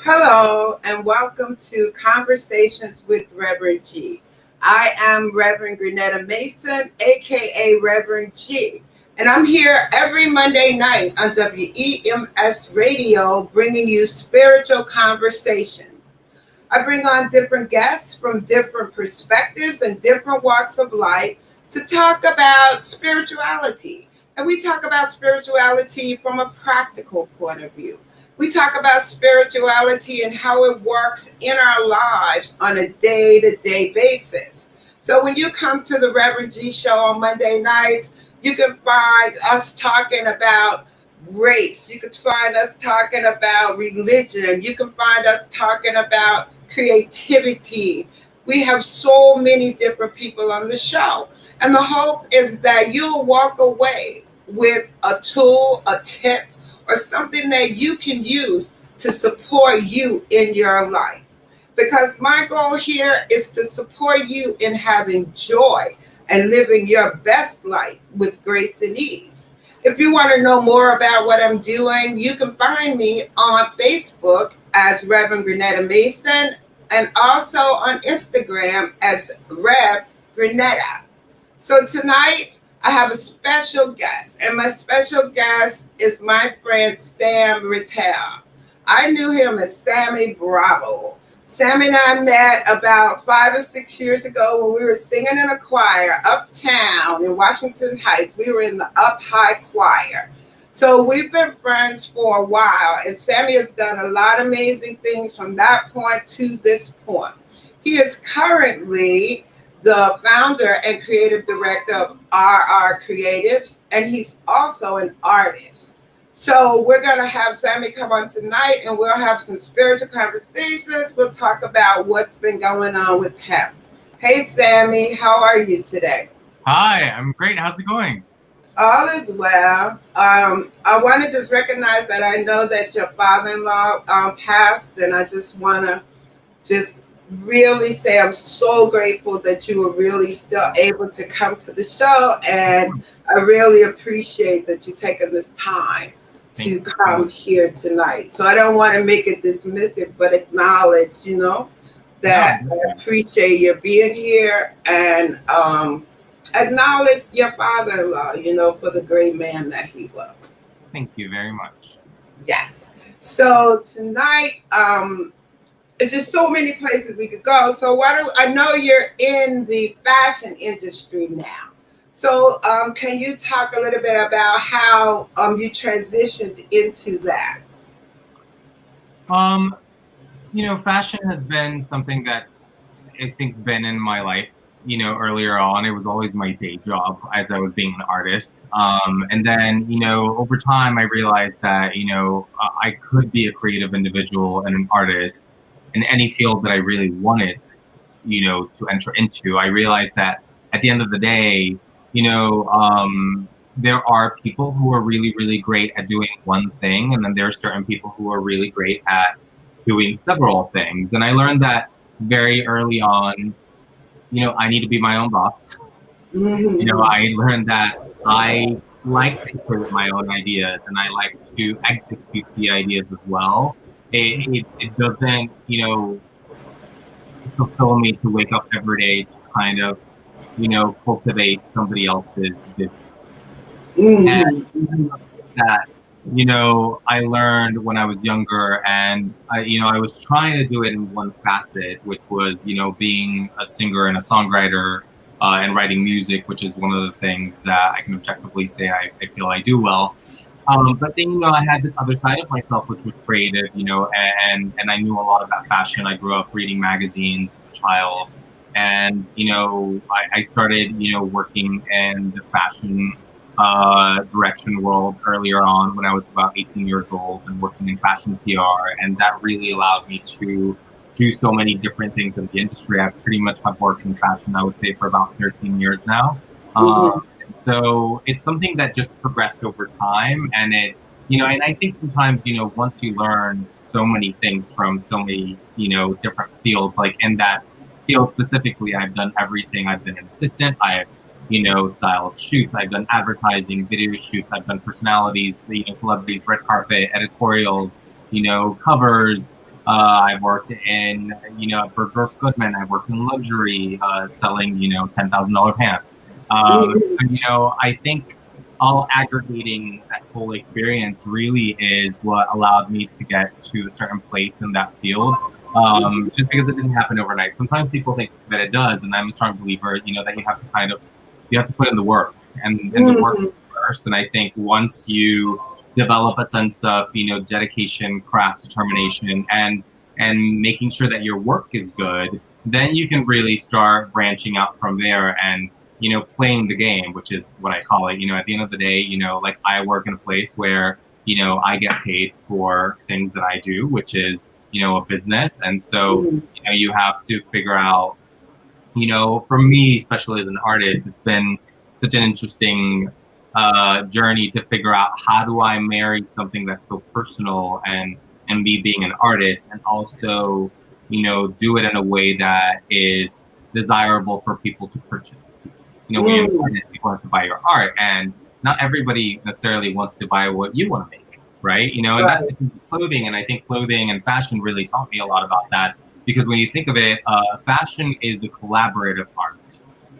Hello, and welcome to Conversations with Reverend G. I am Reverend Grenetta Mason, aka Reverend G, and I'm here every Monday night on WEMS Radio bringing you spiritual conversations. I bring on different guests from different perspectives and different walks of life to talk about spirituality. And we talk about spirituality from a practical point of view. We talk about spirituality and how it works in our lives on a day to day basis. So when you come to the Reverend G show on Monday nights, you can find us talking about race. You can find us talking about religion. You can find us talking about creativity. We have so many different people on the show. And the hope is that you'll walk away with a tool, a tip, or something that you can use to support you in your life. Because my goal here is to support you in having joy and living your best life with grace and ease. If you want to know more about what I'm doing, you can find me on Facebook as Reverend Grenetta Mason and also on Instagram as Rev Grenetta. So tonight I have a special guest, and my special guest is my friend Sam Rattel. I knew him as Sammy Bravo. Sammy and I met about 5 or 6 years ago when we were singing in a choir uptown in Washington Heights. We were in the Up High Choir. So we've been friends for a while, and Sammy has done a lot of amazing things from that point to this point. He is currently the founder and creative director of RR Creatives, and he's also an artist. So we're going to have Sammy come on tonight, and we'll have some spiritual conversations. We'll talk about what's been going on with him. Hey, Sammy, how are you today? Hi, I'm great. How's it going? All is well. I want to just recognize that I know that your father-in-law passed, and I just want to just really say I'm so grateful that you were really still able to come to the show, and I really appreciate that you taking this time to come here tonight. So I don't want to make it dismissive, but acknowledge, that I appreciate your being here, and acknowledge your father-in-law, for the great man that he was. Thank you very much. Yes. So tonight, there's just so many places we could go. So I know you're in the fashion industry now. So can you talk a little bit about how you transitioned into that? Fashion has been something that's, I think, been in my life, earlier on. It was always my day job as I was being an artist. And then, over time, I realized that, I could be a creative individual and an artist in any field that I really wanted, to enter into. I realized that at the end of the day, there are people who are really, really great at doing one thing, and then there are certain people who are really great at doing several things. And I learned that very early on, I need to be my own boss. I learned that I like to create my own ideas, and I like to execute the ideas as well. It doesn't, fulfill me to wake up every day to kind of, cultivate somebody else's vision. And that, I learned when I was younger, and I was trying to do it in one facet, which was, being a singer and a songwriter and writing music, which is one of the things that I can objectively say I feel I do well. But then, I had this other side of myself, which was creative, and I knew a lot about fashion. I grew up reading magazines as a child. And, I started, working in the fashion direction world earlier on when I was about 18 years old and working in fashion PR. And that really allowed me to do so many different things in the industry. I pretty much have worked in fashion, I would say, for about 13 years now. So it's something that just progressed over time, and and I think sometimes, once you learn so many things from so many, different fields, like in that field specifically, I've done everything. I've been an assistant, I've, styled shoots, I've done advertising, video shoots, I've done personalities, celebrities, red carpet, editorials, covers, I've worked in, for Burf Goodman, I've worked in luxury, selling, $10,000 pants. I think all aggregating that whole experience really is what allowed me to get to a certain place in that field. Just because it didn't happen overnight. Sometimes people think that it does, and I'm a strong believer, that you have to you have to put in the work and the work first. And I think once you develop a sense of, dedication, craft, determination, and making sure that your work is good, then you can really start branching out from there and, playing the game, which is what I call it. At the end of the day, like I work in a place where, I get paid for things that I do, which is, a business. And so, you have to figure out, for me, especially as an artist, it's been such an interesting journey to figure out how do I marry something that's so personal and me being an artist, and also, do it in a way that is desirable for people to purchase. Being an artist, people have to buy your art, and not everybody necessarily wants to buy what you want to make, right? And that's clothing, and I think clothing and fashion really taught me a lot about that. Because when you think of it, fashion is a collaborative art.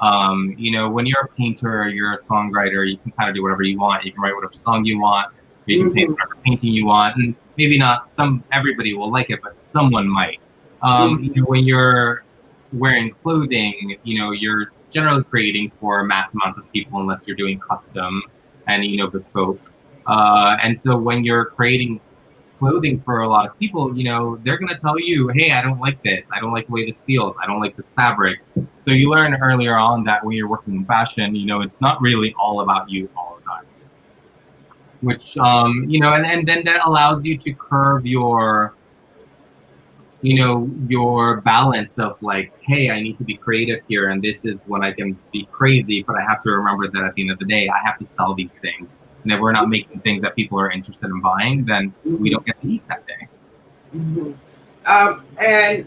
When you're a painter, you're a songwriter, you can kind of do whatever you want. You can write whatever song you want. You can paint whatever painting you want. And maybe not everybody will like it, but someone might. When you're wearing clothing, you're generally creating for mass amounts of people unless you're doing custom and, bespoke. And so when you're creating clothing for a lot of people, they're going to tell you, hey, I don't like this. I don't like the way this feels. I don't like this fabric. So you learn earlier on that when you're working in fashion, it's not really all about you all the time. Which, and then that allows you to curve your, your balance of like, hey, I need to be creative here. And this is when I can be crazy, but I have to remember that at the end of the day, I have to sell these things. And if we're not making things that people are interested in buying, then we don't get to eat that day. And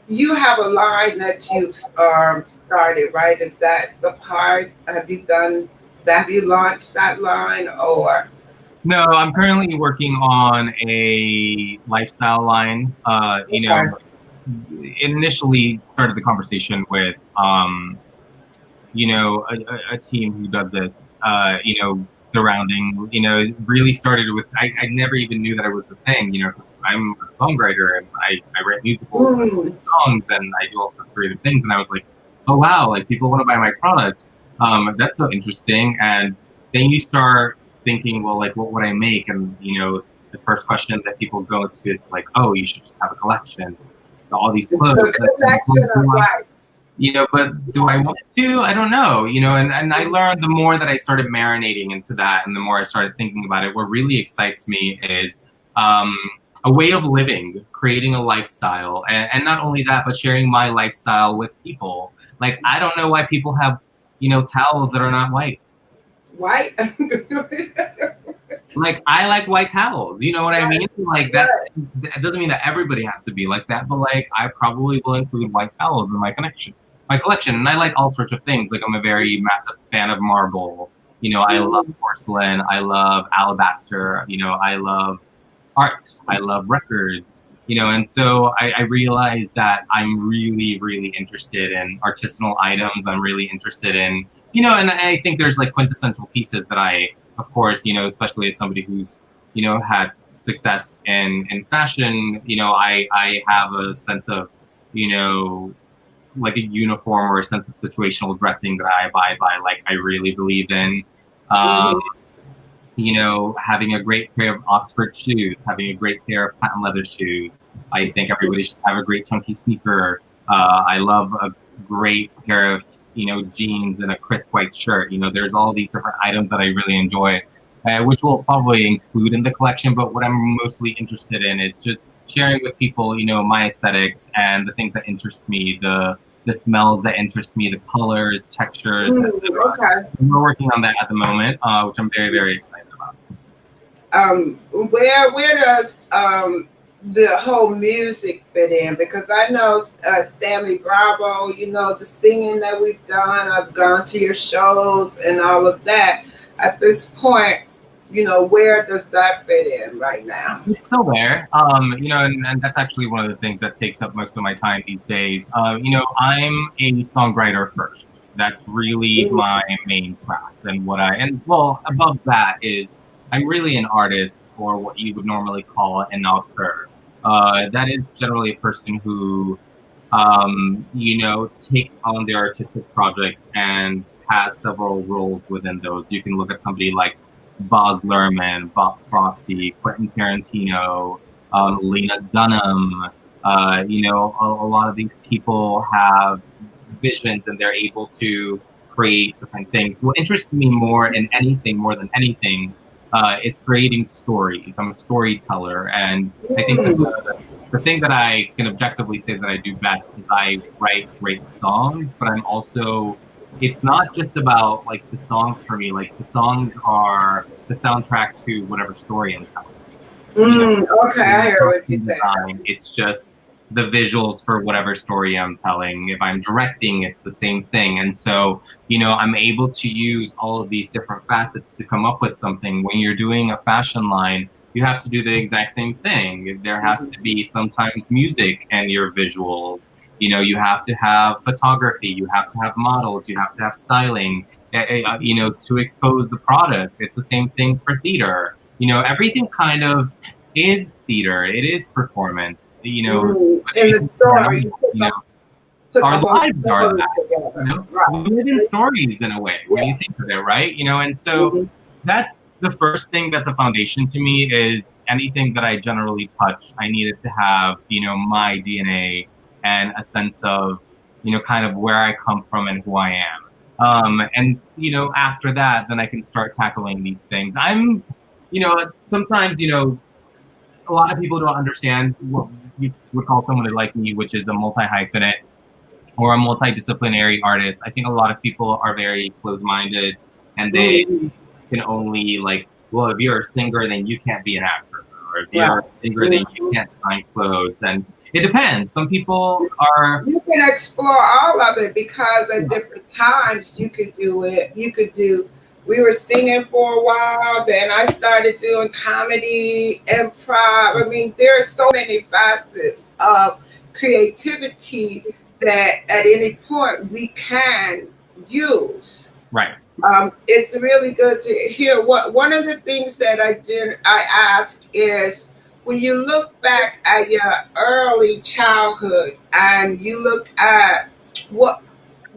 you have a line that you've started, right? Is that the part? Have you launched that line, or? No, I'm currently working on a lifestyle line. Initially started the conversation with, a team who does this, surrounding, really started with, I never even knew that it was a thing, because I'm a songwriter and I write musicals and songs and I do all sorts of creative things. And I was like, oh, wow, like people want to buy my product. That's so interesting. And then you start thinking, well, like, what would I make? And, the first question that people go to is like, oh, you should just have a collection. All these clothes. But do I want to? I don't know, and I learned the more that I started marinating into that and the more I started thinking about it, what really excites me is a way of living, creating a lifestyle. And not only that, but sharing my lifestyle with people. Like, I don't know why people have, towels that are not white. White? Like, I like white towels, you know what I mean? Like, that doesn't mean that everybody has to be like that, but like, I probably will include white towels in my collection. And I like all sorts of things. Like, I'm a very massive fan of marble. I love porcelain. I love alabaster. I love art. I love records. And so I realized that I'm really, really interested in artisanal items. I'm really interested in, and I think there's like quintessential pieces that I, of course, especially as somebody who's, had success in fashion, I have a sense of, like a uniform or a sense of situational dressing that I abide by. Like, I really believe in, having a great pair of Oxford shoes, having a great pair of patent leather shoes. I think everybody should have a great chunky sneaker. I love a great pair of, jeans and a crisp white shirt. There's all these different items that I really enjoy, which we'll probably include in the collection. But what I'm mostly interested in is just sharing with people, my aesthetics and the things that interest me, the smells that interest me, the colors, textures, etc. Okay. We're working on that at the moment, which I'm very, very excited about. Where does the whole music fit in? Because I know Sammy Bravo, the singing that we've done. I've gone to your shows and all of that. At this point, where does that fit in right now? It's still there, and that's actually one of the things that takes up most of my time these days. I'm a songwriter first. That's really my main craft, and well, above that is I'm really an artist, or what you would normally call an author. That is generally a person who, takes on their artistic projects and has several roles within those. You can look at somebody like Baz Luhrmann, Bob Frosty, Quentin Tarantino, Lena Dunham. A lot of these people have visions and they're able to create different things. What interests me more than anything, is creating stories. I'm a storyteller, and I think that the thing that I can objectively say that I do best is I write great songs, but it's not just about like the songs for me. Like the songs are the soundtrack to whatever story I'm telling. Okay, I hear what you're saying. It's just the visuals for whatever story I'm telling. If I'm directing, it's the same thing. And so, I'm able to use all of these different facets to come up with something. When you're doing a fashion line, you have to do the exact same thing. There has to be sometimes music and your visuals. You have to have photography, you have to have models, you have to have styling, to expose the product. It's the same thing for theater. Everything kind of is theater. It is performance. In the story, our lives are that. We live in stories in a way when you think of it, right? And so that's the first thing that's a foundation to me. Is anything that I generally touch, I need it to have my DNA and a sense of kind of where I come from and who I am. And after that, then I can start tackling these things. I'm sometimes a lot of people don't understand what you would call someone like me, which is a multi-hyphenate or a multidisciplinary artist. I think a lot of people are very closed-minded, and they can only well, if you're a singer, then you can't be an actor, or if you're a singer, then you can't design clothes. And it depends. Some people are. You can explore all of it because at different times you could do it. We were singing for a while, then I started doing comedy, improv. I mean, there are so many facets of creativity that at any point we can use. Right. It's really good to hear. One of the things that I ask is, when you look back at your early childhood and you look at what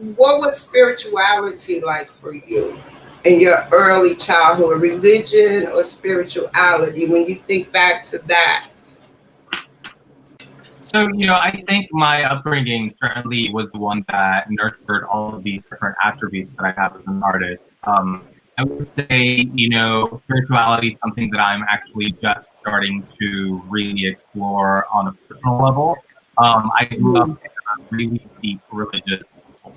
was spirituality like for you in your early childhood, religion or spirituality, when you think back to that? So, I think my upbringing certainly was the one that nurtured all of these different attributes that I have as an artist. I would say, spirituality is something that I'm actually just starting to really explore on a personal level. I grew up in a really deep religious cult.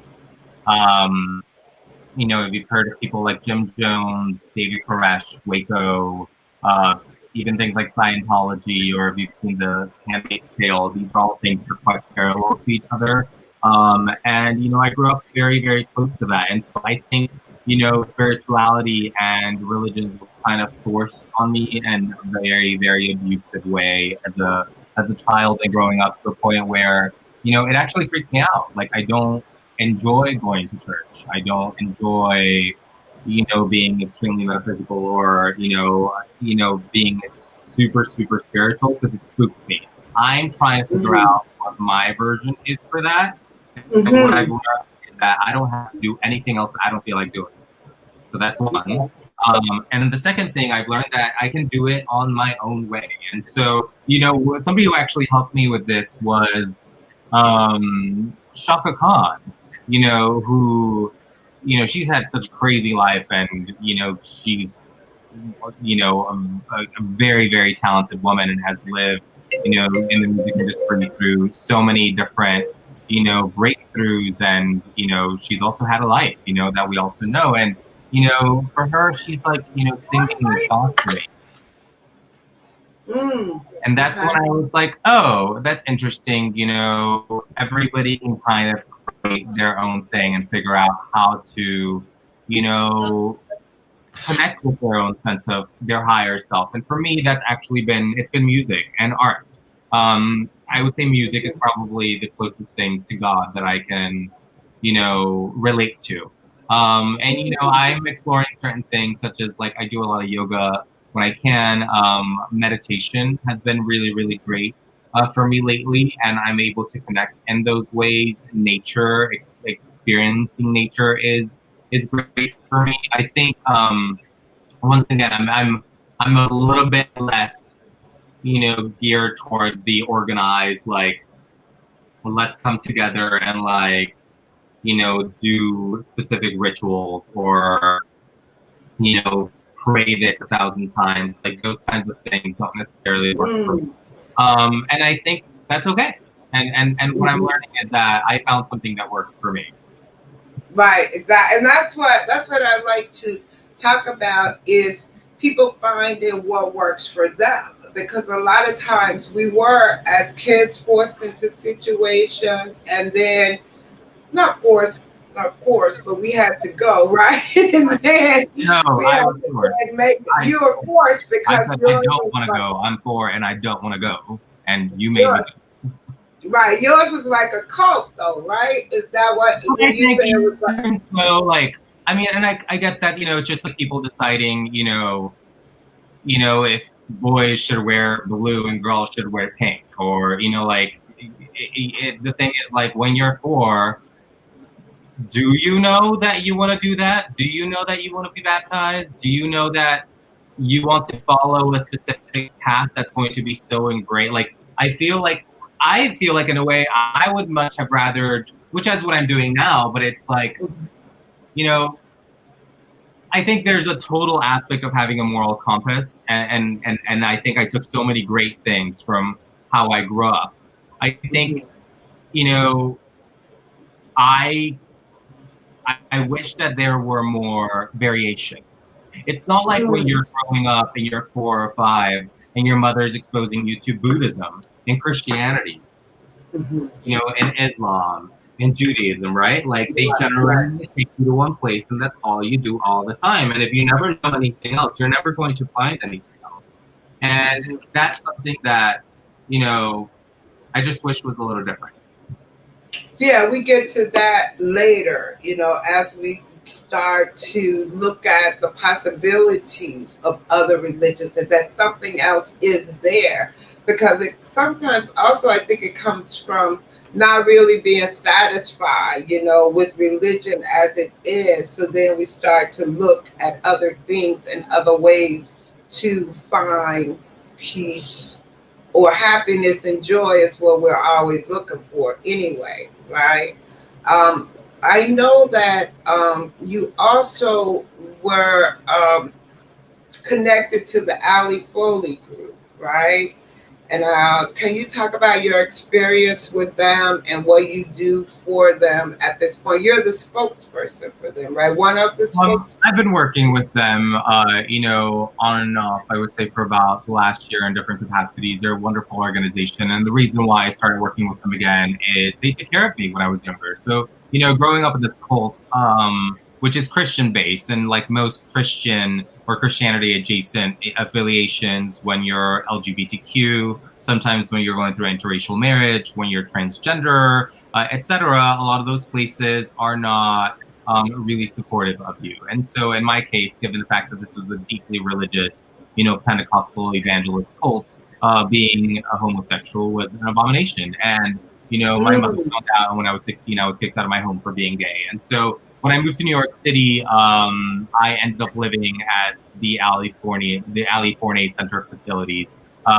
If you've heard of people like Jim Jones, David Koresh, Waco, even things like Scientology, or if you've seen The Handmaid's Tale, these are all things that are quite parallel to each other. And I grew up very, very close to that. And so I think, spirituality and religion was kind of forced on me in a very, very abusive way as a child, and growing up to a point where, it actually freaks me out. Like, I don't enjoy going to church. I don't enjoy, being extremely metaphysical, or, being super, super spiritual, because it spooks me. I'm trying to figure out what my version is for that. And what I've learned is that I don't have to do anything else that I don't feel like doing. So that's one. And then the second thing, I've learned that I can do it on my own way. And so, somebody who actually helped me with this was Shaka Khan, who, she's had such a crazy life, and, she's, a very, very talented woman, and has lived, in the music industry through so many different, breakthroughs. And, she's also had a life, that we also know. And, for her, she's like, singing the song to me. And that's when I was like, oh, that's interesting. Everybody can kind of create their own thing and figure out how to, connect with their own sense of their higher self. And for me, that's actually it's been music and art. I would say music is probably the closest thing to God that I can, relate to. And I'm exploring certain things such as like I do a lot of yoga when I can. Meditation has been really, really great for me lately, and I'm able to connect in those ways. Nature, experiencing nature is great for me. I think once again, I'm a little bit less, geared towards the organized, like, well, let's come together and like, do specific rituals or, pray this 1,000 times. Like those kinds of things don't necessarily work for me. And I think that's okay. And what I'm learning is that I found something that works for me. Right, exactly. And that's what I like to talk about is people finding what works for them. Because a lot of times we were as kids forced into situations and then not forced, of course, but we had to go, right? And then no, we had to you were forced because I don't want to go. I'm for and I don't want to go. And you made me go. Right. Yours was like a cult though, right? Is that what you say it was like? So like I mean, and I get that, it's just like people deciding, if boys should wear blue and girls should wear pink, or like the thing is like when you're 4, do you know that you want to do that? Do you know that you want to be baptized? Do you know that you want to follow a specific path that's going to be so ingrained? Like I feel like in a way I would much have rather, which is what I'm doing now, but it's like, I think there's a total aspect of having a moral compass, and I think I took so many great things from how I grew up. I think, I wish that there were more variations. It's not like when you're growing up and you're 4 or 5 and your mother's exposing you to Buddhism and Christianity, in Islam, in Judaism, right? Like they generally take you to one place and that's all you do all the time. And if you never know anything else, you're never going to find anything else. And that's something that, I just wish was a little different. Yeah, we get to that later, as we start to look at the possibilities of other religions and that something else is there. Because sometimes also I think it comes from not really being satisfied, with religion as it is. So then we start to look at other things and other ways to find peace or happiness and joy is what we're always looking for anyway, right? I know that you also were connected to the Foley group, right? And can you talk about your experience with them and what you do for them at this point? You're the spokesperson for them, right? One of the spokespersons. I've been working with them, on and off, I would say, for about the last year in different capacities. They're a wonderful organization. And the reason why I started working with them again is they took care of me when I was younger. So, growing up in this cult, which is Christian-based, and like most Christian or Christianity-adjacent affiliations, when you're LGBTQ, sometimes when you're going through interracial marriage, when you're transgender, etc., a lot of those places are not really supportive of you. And so in my case, given the fact that this was a deeply religious, Pentecostal evangelist cult, being a homosexual was an abomination. And, my mother found out when I was 16, I was kicked out of my home for being gay. And so when I moved to New York City, I ended up living at the Ali Forney Center facilities,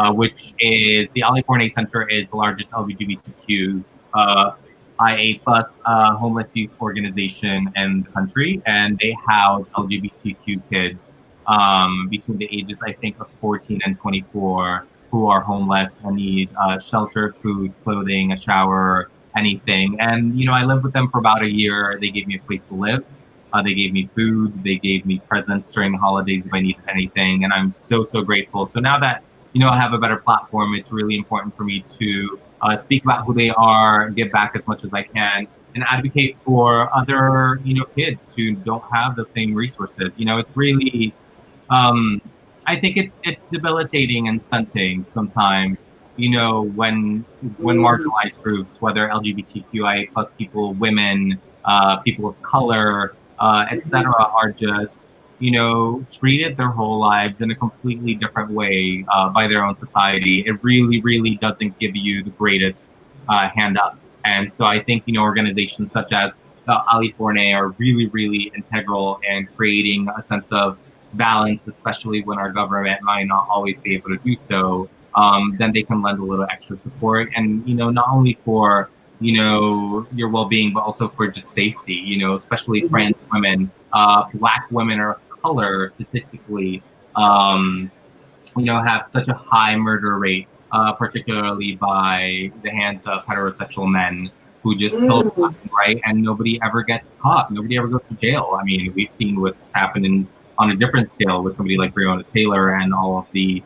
which is the Ali Forney Center is the largest LGBTQ IA plus homeless youth organization in the country, and they house LGBTQ kids between the ages, I think, of 14 and 24 who are homeless and need shelter, food, clothing, a shower, anything. And, I lived with them for about a year. They gave me a place to live. They gave me food. They gave me presents during the holidays if I needed anything. And I'm so, so grateful. So now that, I have a better platform, it's really important for me to speak about who they are, give back as much as I can, and advocate for other, kids who don't have the same resources. It's really, I think it's debilitating and stunting sometimes. When marginalized groups, whether LGBTQIA plus people, women, people of color, etc., are just treated their whole lives in a completely different way by their own society. It really, really doesn't give you the greatest hand up. And so I think organizations such as Ali Forney are really, really integral in creating a sense of balance, especially when our government might not always be able to do so. Then they can lend a little extra support, and not only for your well-being, but also for just safety. Especially trans women, Black women of color, statistically, have such a high murder rate, particularly by the hands of heterosexual men who just kill them, right? And nobody ever gets caught. Nobody ever goes to jail. I mean, we've seen what's happened on a different scale with somebody like Breonna Taylor and all of the,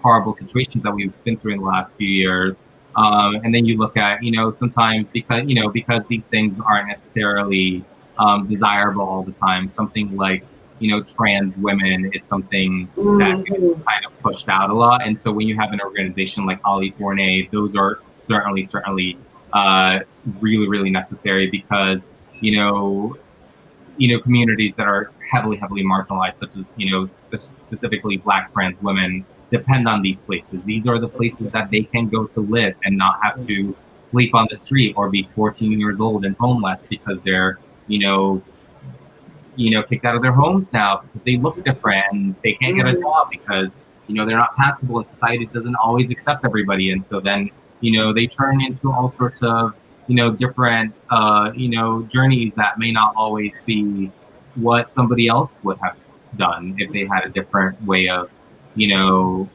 horrible situations that we've been through in the last few years. And then you look at, sometimes because these things aren't necessarily desirable all the time, something like, trans women is something that is kind of pushed out a lot. And so when you have an organization like Ali Forney, those are certainly really, really necessary because, communities that are heavily marginalized, such as, specifically Black trans women, depend on these places. These are the places that they can go to live and not have to sleep on the street or be 14 years old and homeless because they're, kicked out of their homes now because they look different and they can't get a job because, they're not passable and society doesn't always accept everybody. And so then, they turn into all sorts of, different, journeys that may not always be what somebody else would have done if they had a different way of, being,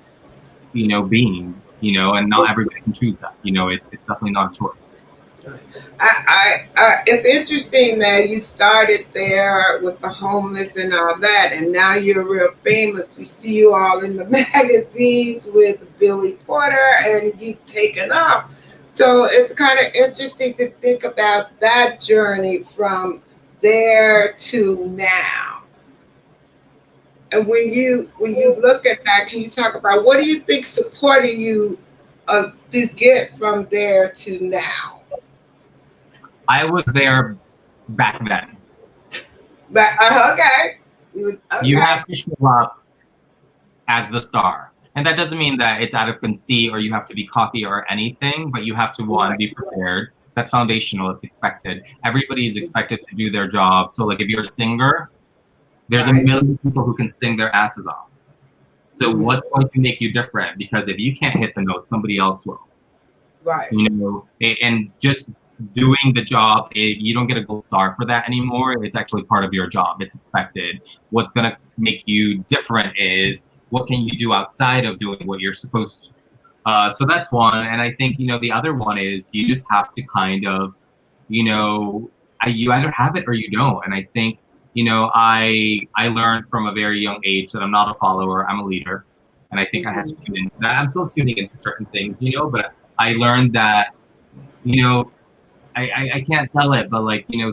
and not everybody can choose that. It's definitely not a choice. It's interesting that you started there with the homeless and all that, and now you're real famous. We see you all in the magazines with Billy Porter, and you've taken off. So it's kind of interesting to think about that journey from there to now. And when you look at that, can you talk about what do you think supported you to get from there to now? I was there back then. But okay. You have to show up as the star. And that doesn't mean that it's out of conceit or you have to be cocky or anything, but you have to, one, be prepared. That's foundational. It's expected. Everybody is expected to do their job. So, like, if you're a singer, there's a million people who can sing their asses off. So what's going to make you different? Because if you can't hit the note, somebody else will. Right. And just doing the job, you don't get a gold star for that anymore. It's actually part of your job. It's expected. What's going to make you different is what can you do outside of doing what you're supposed to. So that's one. And I think, the other one is you just have to kind of, you either have it or you don't. And I think, I learned from a very young age that I'm not a follower, I'm a leader. And I think I had to tune into that. I'm still tuning into certain things, but I learned that, I can't tell it, but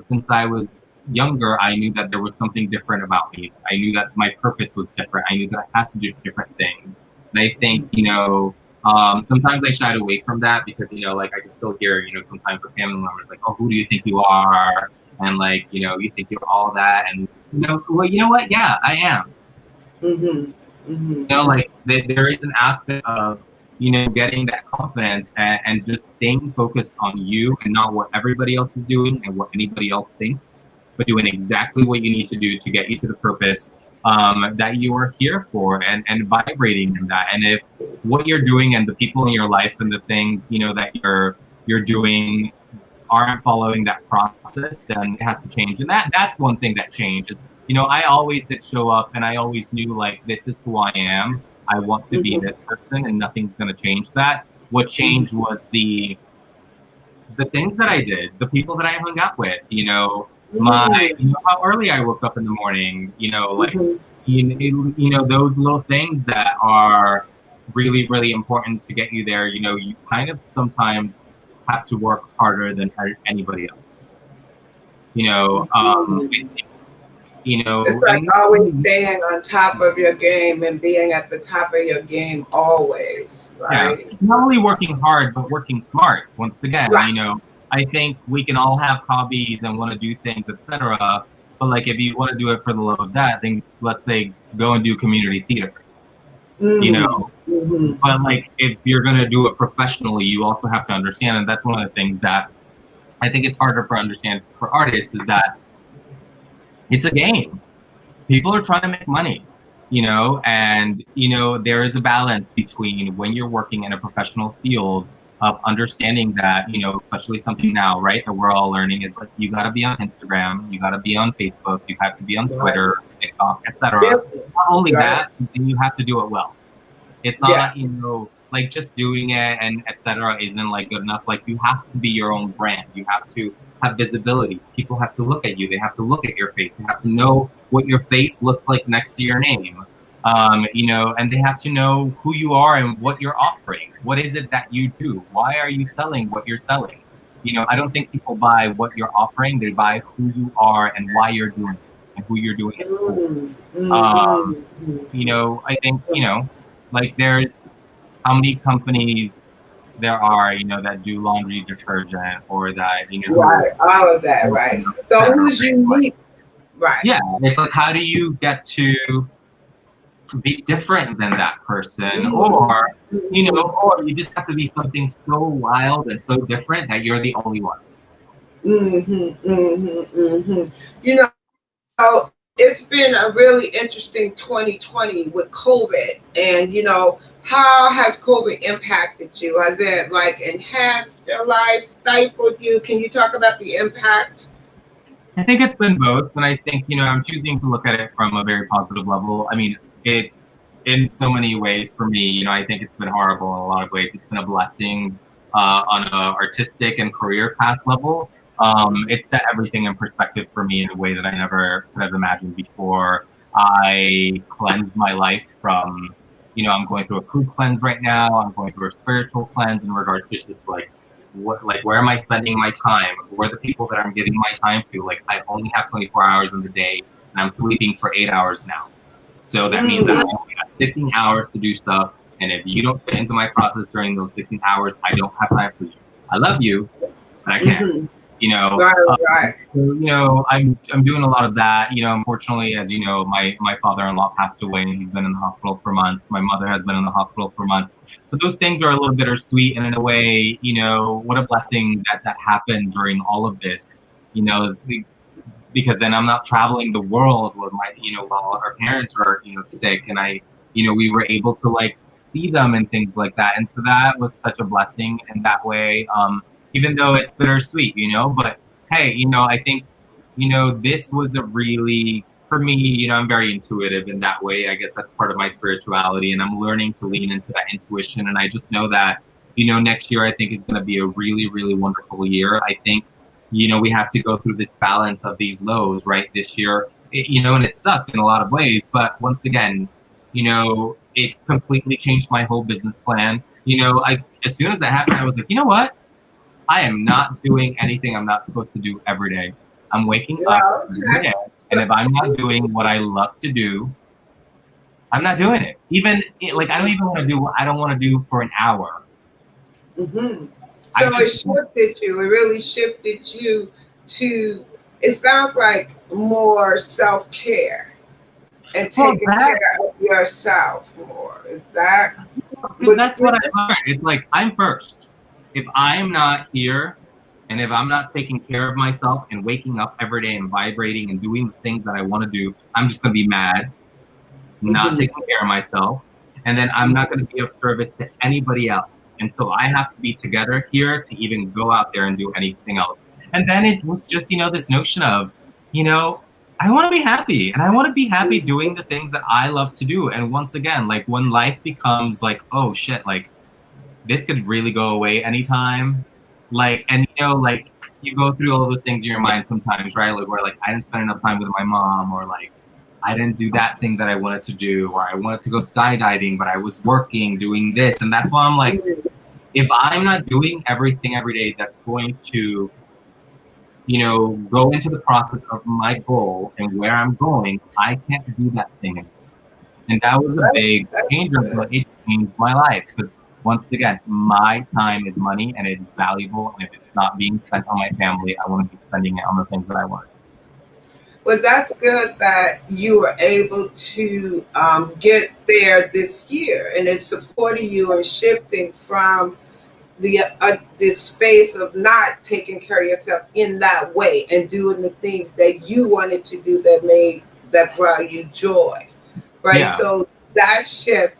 since I was younger, I knew that there was something different about me. I knew that my purpose was different. I knew that I had to do different things. And I think, sometimes I shied away from that because, I can still hear, sometimes the family members like, oh, who do you think you are? And you think you're all that. And, well, you know what? Yeah, I am. There is an aspect of, getting that confidence and just staying focused on you and not what everybody else is doing and what anybody else thinks, but doing exactly what you need to do to get you to the purpose that you are here for and vibrating in that. And if what you're doing and the people in your life and the things, that you're doing aren't following that process, then it has to change. And that's one thing that changes. I always did show up and I always knew this is who I am. I want to be this person and nothing's going to change that. What changed was the things that I did, the people that I hung out with, how early I woke up in the morning, those little things that are really, really important to get you there. You kind of sometimes have to work harder than anybody else. It's like always staying on top of your game and being at the top of your game always, right? Yeah, not only working hard, but working smart. Once again, right. I think we can all have hobbies and want to do things, etc. But like, if you want to do it for the love of that, then let's say go and do community theater. But like, if you're gonna do it professionally, you also have to understand, and that's one of the things that I think it's harder for artists is that it's a game. People are trying to make money, and there is a balance between when you're working in a professional field of understanding that, especially something now, right, that we're all learning is like, you got to be on Instagram, you got to be on Facebook, you have to be on Twitter, TikTok, etc. Not only that, then you have to do it well. It's not, like just doing it and etc. isn't like good enough. Like, you have to be your own brand. You have to have visibility. People have to look at you. They have to look at your face. They have to know what your face looks like next to your name. And they have to know who you are and what you're offering. What is it that you do? Why are you selling what you're selling? I don't think people buy what you're offering. They buy who you are and why you're doing it and who you're doing it for. I think, like, there's how many companies there are, that do laundry detergent or that, right, all of that, right. So who's unique, right? Yeah, it's like, how do you get to be different than that person, or or you just have to be something so wild and so different that you're the only one. It's been a really interesting 2020 with COVID, and how has COVID impacted you? Has it like enhanced your life, stifled you? Can you talk about the impact? I think it's been both, and I think I'm choosing to look at it from a very positive level. I mean, it's in so many ways for me. I think it's been horrible in a lot of ways. It's been a blessing on an artistic and career path level. It's set everything in perspective for me in a way that I never could have imagined before. I cleansed my life from, I'm going through a food cleanse right now. I'm going through a spiritual cleanse in regards to just like, where am I spending my time? Who are the people that I'm giving my time to? Like, I only have 24 hours in the day, and I'm sleeping for 8 hours now. So that means that I only have 16 hours to do stuff. And if you don't fit into my process during those 16 hours, I don't have time for you. I love you, but I can't. Right. So, I'm doing a lot of that. Unfortunately, as you know, my father-in-law passed away, and he's been in the hospital for months. My mother has been in the hospital for months. So those things are a little bittersweet, and in a way, what a blessing that happened during all of this. Because then I'm not traveling the world with my, while our parents are, sick, and we were able to like see them and things like that. And so that was such a blessing in that way. Even though it's bittersweet, but hey, I think, this was a really, for me, I'm very intuitive in that way. I guess that's part of my spirituality, and I'm learning to lean into that intuition. And I just know that, next year I think is going to be a really, really wonderful year. I think, we have to go through this balance of these lows, right? This year, and it sucked in a lot of ways, but once again, it completely changed my whole business plan. As soon as that happened, I was like, you know what? I am not doing anything I'm not supposed to do every day. I'm waking up every day, and if I'm not doing what I love to do, I'm not doing it. Even like, I don't even want to do what I don't want to do for an hour. So it shifted you. It really shifted you to. It sounds like more self-care and taking care of yourself more. Is that? That's what I learned. It's like, I'm first. If I'm not here, and if I'm not taking care of myself and waking up every day and vibrating and doing the things that I want to do, I'm just going to be mad, not taking care of myself. And then I'm not going to be of service to anybody else. And so I have to be together here to even go out there and do anything else. And then it was just, this notion of, I want to be happy, and I want to be happy doing the things that I love to do. And once again, like, when life becomes like, oh shit, like, this could really go away anytime. Like, and like, you go through all those things in your mind sometimes, right? Like, where like, I didn't spend enough time with my mom, or like, I didn't do that thing that I wanted to do, or I wanted to go skydiving, but I was working, doing this. And that's why I'm like, if I'm not doing everything every day that's going to, go into the process of my goal and where I'm going, I can't do that thing anymore. And that was a big changer, but it changed my life because once again, my time is money and it is valuable. And if it's not being spent on my family, I want to be spending it on the things that I want. Well, that's good that you were able to get there this year, and it's supporting you in shifting from the space of not taking care of yourself in that way and doing the things that you wanted to do that brought you joy, right? Yeah. So that shift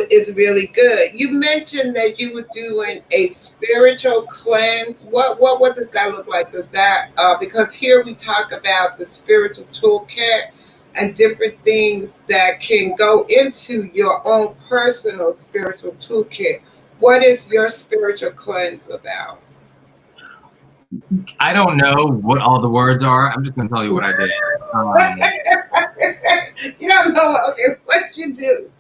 is really good. You mentioned that you were doing a spiritual cleanse. What does that look like? Does that because here we talk about the spiritual toolkit and different things that can go into your own personal spiritual toolkit. What is your spiritual cleanse about? I don't know what all the words are. I'm just going to tell you what I did. You don't know what you do.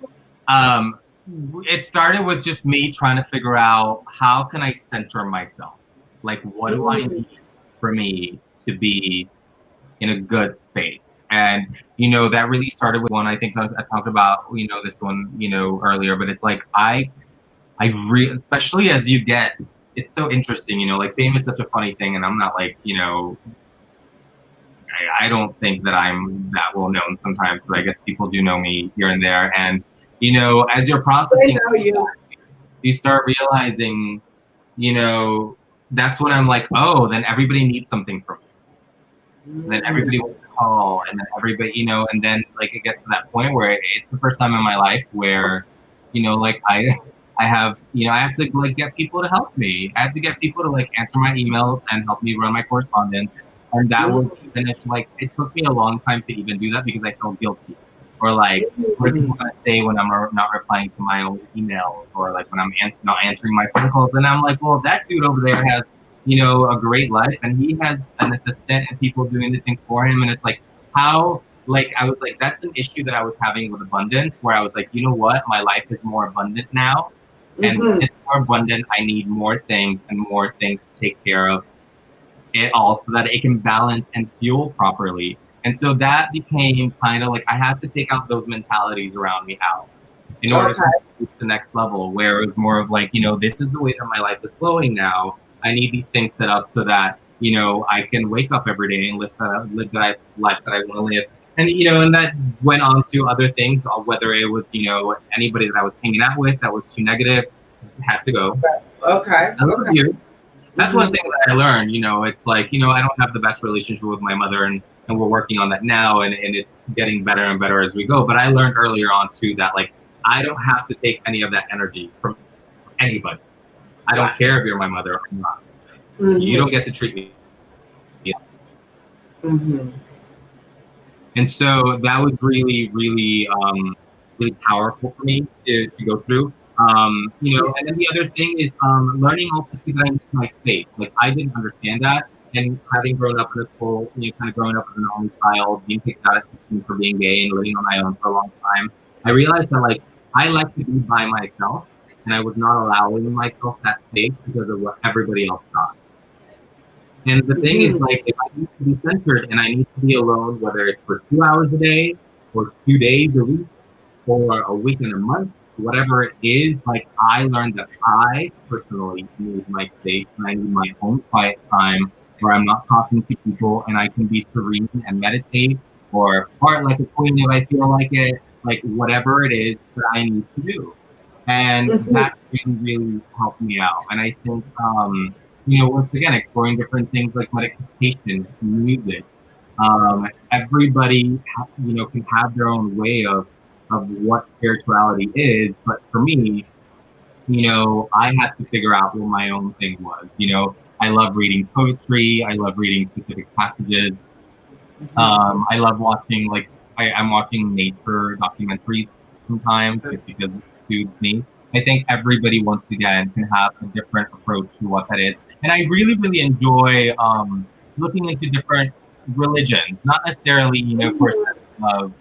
It started with just me trying to figure out how can I center myself? Like, what do I need for me to be in a good space? And, that really started with one, I think I talked about, this one, earlier, but it's like, especially as you get, it's so interesting, like fame is such a funny thing. And I'm not like, I don't think that I'm that well known sometimes, but I guess people do know me here and there. And, as you're processing, you start realizing, that's when I'm like, oh, then everybody needs something from me. And then everybody wants to call, and then everybody, and then like it gets to that point where it's the first time in my life where, like I have, I have to like get people to help me. I have to get people to like answer my emails and help me run my correspondence. And that was finished. Like it took me a long time to even do that because I felt guilty. Or like, what are people gonna say when I'm not replying to my own emails, or like when I'm not answering my phone calls? And I'm like, well, that dude over there has, a great life, and he has an assistant and people doing these things for him. And it's like, how? Like I was like, that's an issue that I was having with abundance, where I was like, you know what, my life is more abundant now, and when it's more abundant, I need more things and more things to take care of it all, so that it can balance and fuel properly. And so that became kind of like I had to take out those mentalities around me out in order to reach the next level, where it was more of like, this is the way that my life is flowing now. I need these things set up so that, I can wake up every day and live the life that I want to live. And, and that went on to other things, whether it was, anybody that I was hanging out with that was too negative, had to go. Okay. I love you. That's one thing that I learned, it's like, I don't have the best relationship with my mother, and we're working on that now, and it's getting better and better as we go. But I learned earlier on too that like I don't have to take any of that energy from anybody. I don't care if you're my mother or not. You don't get to treat me. And so that was really, really, really powerful for me to go through. And then the other thing is learning also that I need my space. Like I didn't understand that. And having grown up in a school, kind of growing up as an only child, being kicked out of school for being gay and living on my own for a long time, I realized that like I like to be by myself, and I was not allowing myself that space because of what everybody else thought. And the thing is, like, if I need to be centered and I need to be alone, whether it's for 2 hours a day or 2 days a week or a week and a month, whatever it is, like I learned that I personally need my space and I need my own quiet time where I'm not talking to people and I can be serene and meditate or fart like a queen if I feel like it, like whatever it is that I need to do. And that really, really helped me out. And I think, once again, exploring different things like meditation, music, everybody, can have their own way of what spirituality is. But for me, I had to figure out what my own thing was. I love reading poetry. I love reading specific passages. I love watching, like, I'm watching nature documentaries sometimes just because it soothes me. I think everybody, once again, can have a different approach to what that is. And I really, really enjoy looking into different religions, not necessarily, for a sense of,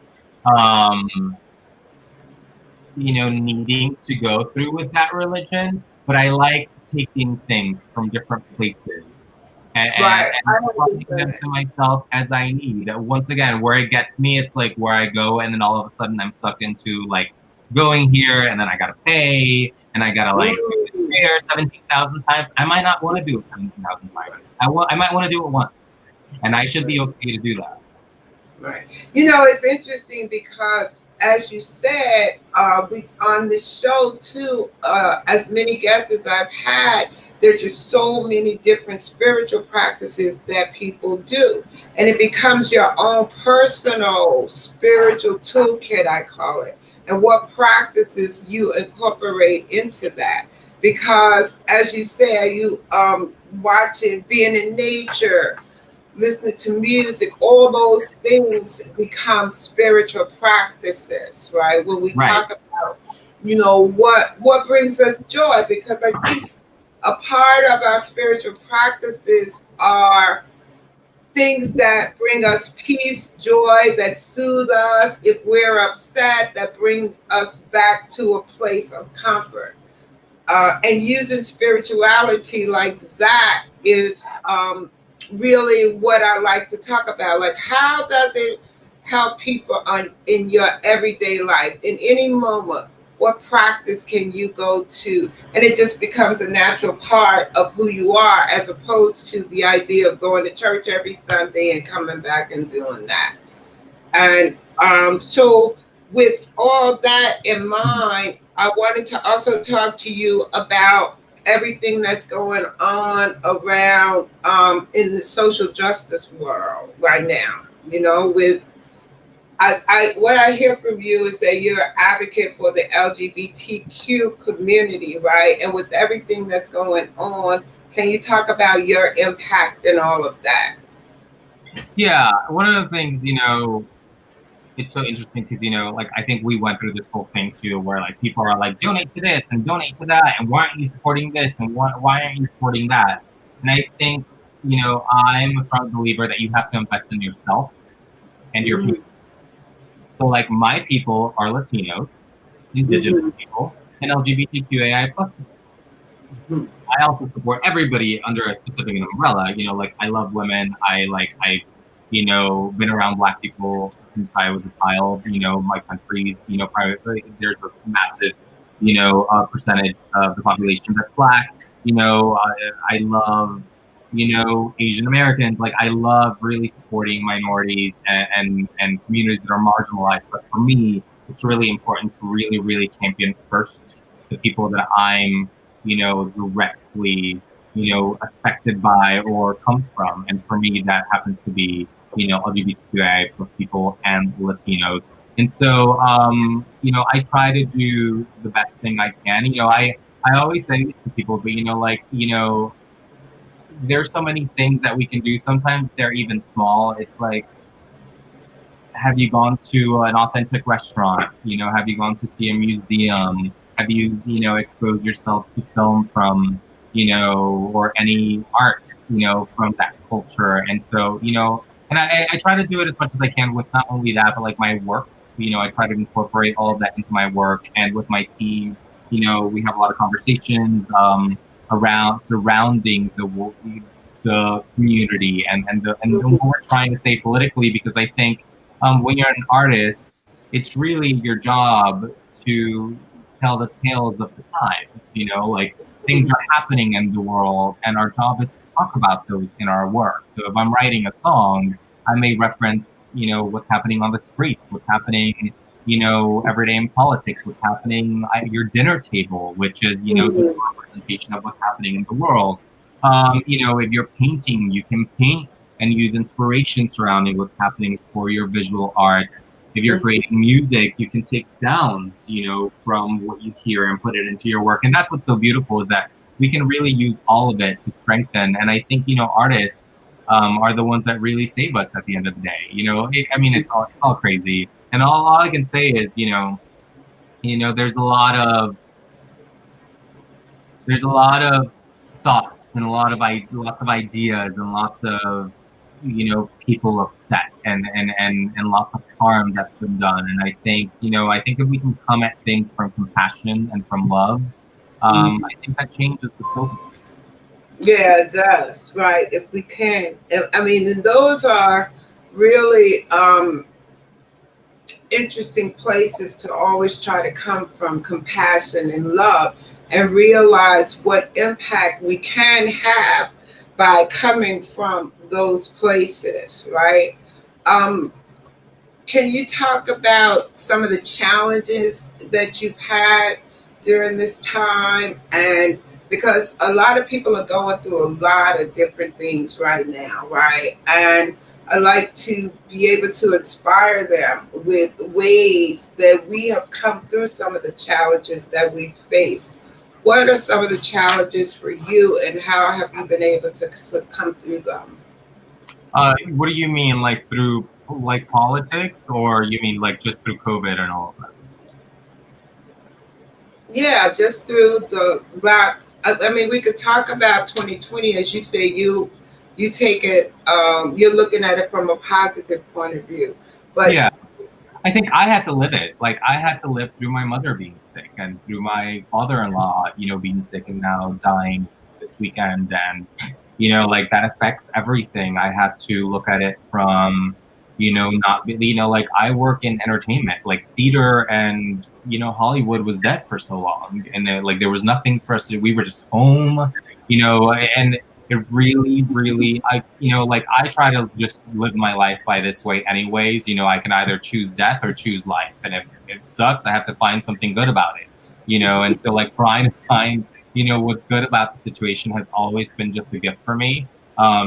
needing to go through with that religion, but I like taking things from different places Right. and applying them to myself as I need. Once again, where it gets me, it's like where I go, and then all of a sudden I'm sucked into like going here, and then I gotta pay, and I gotta like do it here 17,000 times. I might not want to do it 17,000 times. I might want to do it once, and I should be okay to do that. Right. It's interesting because, as you said, we on the show too. As many guests as I've had, there's just so many different spiritual practices that people do, and it becomes your own personal spiritual toolkit, I call it, and what practices you incorporate into that. Because, as you said, you watching, being in nature, listening to music, all those things become spiritual practices, right? When we talk about, what brings us joy, because I think a part of our spiritual practices are things that bring us peace, joy, that soothe us. If we're upset, that bring us back to a place of comfort. And using spirituality like that is really what I like to talk about. Like, how does it help people in your everyday life, in any moment? What practice can you go to? And it just becomes a natural part of who you are, as opposed to the idea of going to church every Sunday and coming back and doing that. And so, with all that in mind, I wanted to also talk to you about everything that's going on around in the social justice world right now. With what I hear from you is that you're an advocate for the LGBTQ community, right? And with everything that's going on, can you talk about your impact and all of that? Yeah, one of the things, it's so interesting because, like, I think we went through this whole thing too, where like people are like, donate to this and donate to that, and why aren't you supporting this and why aren't you supporting that? And I think, I'm a strong believer that you have to invest in yourself and your people. So like my people are Latinos, Indigenous people, and LGBTQAI plus people. I also support everybody under a specific umbrella. Like I love women. I've been around Black people since I was a child. My country's, privately, there's a massive, percentage of the population that's Black. I love, Asian Americans. Like I love really supporting minorities and communities that are marginalized. But for me, it's really important to really, really champion first the people that I'm directly, affected by or come from. And for me, that happens to be, LGBTQI plus people and Latinos. And so, I try to do the best thing I can. I always say this to people, but, there's so many things that we can do. Sometimes they're even small. It's like, have you gone to an authentic restaurant? Have you gone to see a museum? Have you, exposed yourself to film from, or any art, from that culture? And so, and I try to do it as much as I can with not only that, but like my work. I try to incorporate all of that into my work, and with my team, we have a lot of conversations around surrounding the community and what we're trying to say politically, because I think when you're an artist, it's really your job to tell the tales of the times. Like things are happening in the world, and our job is to talk about those in our work. So if I'm writing a song, I may reference, what's happening on the streets, what's happening, every day in politics, what's happening at your dinner table, which is, the representation of what's happening in the world. If you're painting, you can paint and use inspiration surrounding what's happening for your visual art. If you're creating music, you can take sounds, from what you hear and put it into your work. And that's what's so beautiful, is that we can really use all of it to strengthen. And I think, artists are the ones that really save us at the end of the day. It's all crazy. And all I can say is, there's a lot of thoughts and lots of ideas and lots of people upset and lots of harm that's been done. And I think if we can come at things from compassion and from love, I think that changes the scope of things. Yeah, it does. Right. If we can. I mean, and those are really interesting places to always try to come from compassion and love and realize what impact we can have by coming from those places, right? Um, can you talk about some of the challenges that you've had during this time? And because a lot of people are going through a lot of different things right now, right? And I like to be able to inspire them with ways that we have come through some of the challenges that we faced. What are some of the challenges for you, and how have you been able to come through them? What do you mean, like through like politics, or you mean like just through COVID and all of that? Yeah, just through the black. I mean, we could talk about 2020, as you say. You take it. You're looking at it from a positive point of view, but Yeah, I think I had to live it. Like I had to live through my mother being sick and through my father-in-law, being sick and now dying this weekend. And, like that affects everything. I had to look at it from, not, like I work in entertainment, like theater and, Hollywood was dead for so long. And like there was nothing for us to, we were just home, and it really, really, like I try to just live my life by this way anyways. I can either choose death or choose life. And if it sucks, I have to find something good about it, and so like trying to find, what's good about the situation has always been just a gift for me.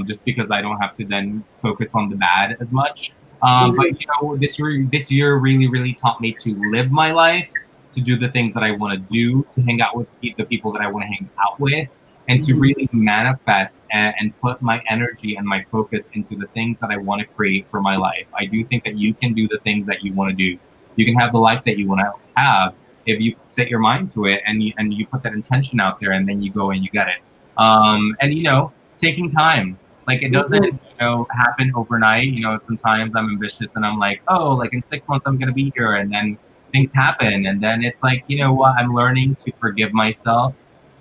Just because I don't have to then focus on the bad as much. But mhm, this year really, really taught me to live my life, to do the things that I want to do, to hang out with the people that I want to hang out with, and to mhm, really manifest and put my energy and my focus into the things that I want to create for my life. I do think that you can do the things that you want to do. You can have the life that you want to have if you set your mind to it and you put that intention out there and then you go and you get it. And taking time. Like it doesn't, mhm, happen overnight. Sometimes I'm ambitious and I'm like, oh, like in 6 months I'm gonna be here, and then things happen, and then it's like, what? I'm learning to forgive myself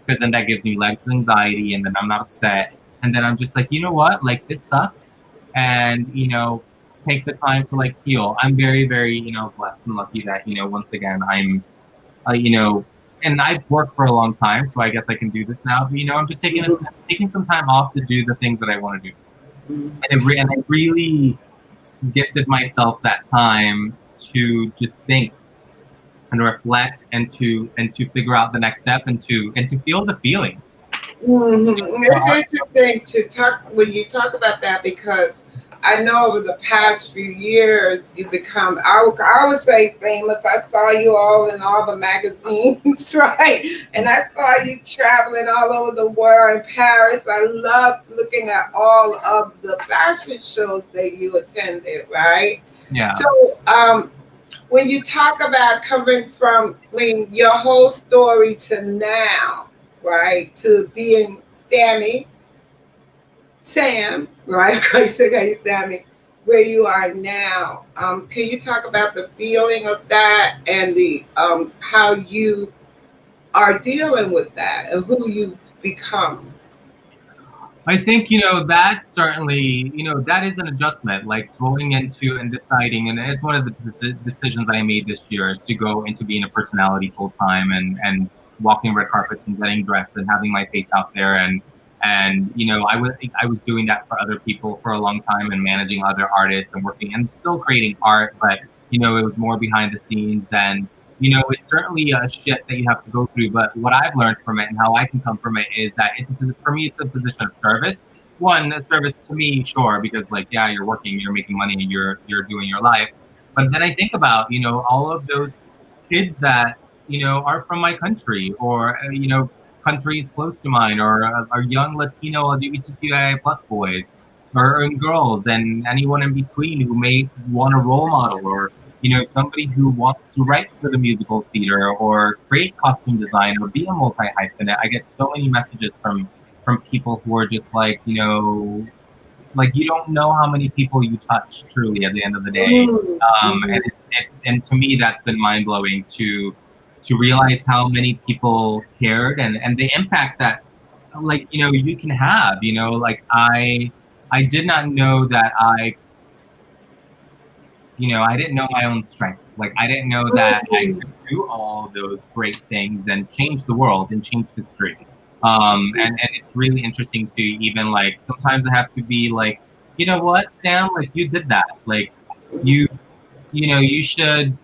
because then that gives me less anxiety, and then I'm not upset, and then I'm just like, what? Like this sucks, and take the time to like heal. I'm very, very, blessed and lucky that once again I'm uh, you know, and I've worked for a long time, so I guess I can do this now. But I'm just mhm, taking some time off to do the things that I want to do, mhm. and I really gifted myself that time to just think and reflect and to figure out the next step and to feel the feelings. Mhm. It's interesting to talk when you talk about that, because I know over the past few years you become, I would say, famous. I saw you all in all the magazines, right? And I saw you traveling all over the world in Paris. I loved looking at all of the fashion shows that you attended, right? Yeah. So, when you talk about coming from, I mean, your whole story to now, right, to being Sam, right? I said, hey, Sammy, where you are now. Can you talk about the feeling of that and the how you are dealing with that and who you become? I think, that certainly, that is an adjustment, like going into and deciding, and it's one of the decisions that I made this year is to go into being a personality full time and walking red carpets and getting dressed and having my face out there. And, I was doing that for other people for a long time and managing other artists and working and still creating art, but, it was more behind the scenes. And it's certainly a shit that you have to go through. But what I've learned from it and how I can come from it is that for me, it's a position of service. One, a service to me, sure, because like, yeah, you're working, you're making money, you're doing your life. But then I think about, all of those kids that, are from my country or, countries close to mine or are young Latino LGBTQIA plus boys or and girls and anyone in between who may want a role model or somebody who wants to write for the musical theater or create costume design or be a multi-hyphenate. I get so many messages from people who are just like, like you don't know how many people you touch truly at the end of the day. Mhm, And mhm, and to me that's been mind blowing to to realize how many people cared and the impact that, like, you know, you can have, you know, like I did not know that I didn't know my own strength. Like, I didn't know that I could do all those great things and change the world and change history. And it's really interesting to even, like, sometimes I have to be like, you know what, Sam, like, you did that. Like, you, you should